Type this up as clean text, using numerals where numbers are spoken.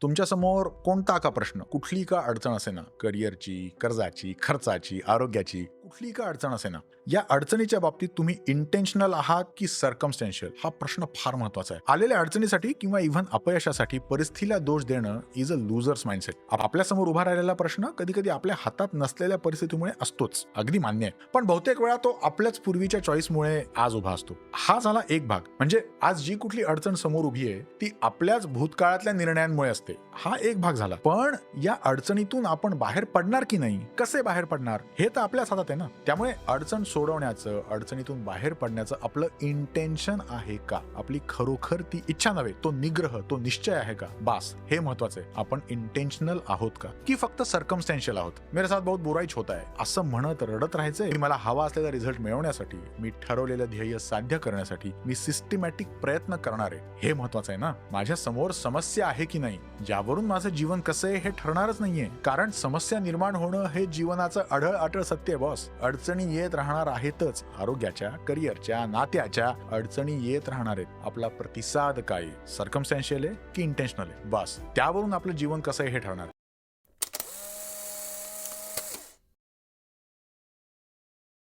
तुमच्या समोर कोणता का प्रश्न, कुठली का अडचण असेना, करिअरची, कर्जाची, खर्चाची, आरोग्याची, कुठली का अडचण असेना, या अडचणीच्या बाबतीत तुम्ही इंटेन्शनल आहात की सर्कमस्टेन्शियल, हा प्रश्न फार महत्वाचा आहे. आलेल्या अडचणीसाठी किंवा इव्हन अपयशासाठी परिस्थितीला दोष देणं इज अ लुझर्स माइंडसेट. आपल्या समोर उभा राहिलेला प्रश्न कधी कधी आपल्या हातात नसलेल्या परिस्थितीमुळे असतोच, अगदी मान्य आहे. पण बहुतेक वेळा तो आपल्याच पूर्वीच्या चॉईसमुळे आज उभा असतो. हा झाला एक भाग. म्हणजे आज जी कुठली अडचण समोर उभी आहे ती आपल्याच भूतकाळातल्या निर्णयांमुळे असते, हा एक भाग झाला. पण या अडचणीतून आपण बाहेर पडणार की नाही, कसे बाहेर पडणार, हे तर आपल्याच हातात आहे ना. त्यामुळे अडचण सोडवण्याचं, अडचणीतून बाहेर पडण्याचं आपलं इंटेन्शन आहे का, आपली खरोखर ती इच्छा नव्हे, तो निग्रह, तो निश्चय आहे का, बास हे महत्वाचं आहे. आपण इंटेन्शनल आहोत का की फक्त सर्कमस्टेन्शियल आहोत. मेरे साथ बहुत बुराईच होता है असं म्हणत रडत राहायचंय. मला हवा असलेला रिझल्ट मिळवण्यासाठी, मी ठरवलेलं ध्येय साध्य करण्यासाठी मी सिस्टमॅटिक प्रयत्न करणार आहे, हे महत्वाचं आहे ना. माझ्या समोर समस्या आहे की नाही, ज्यावरून माझं जीवन कसं आहे हे ठरणारच नाहीये. कारण समस्या निर्माण होणं हे जीवनाचं अढळ अटळ सत्य आहे बॉस. अडचणी येत राहणार आहेतच, आरोग्याच्या, करिअरच्या, नात्याच्या अडचणी येत राहणार आहेत. आपला प्रतिसाद काय, सर्कमस्टेन्शियल आहे की इंटेन्शनल आहे, बस त्यावरून आपलं जीवन कसं आहे हे ठरणार.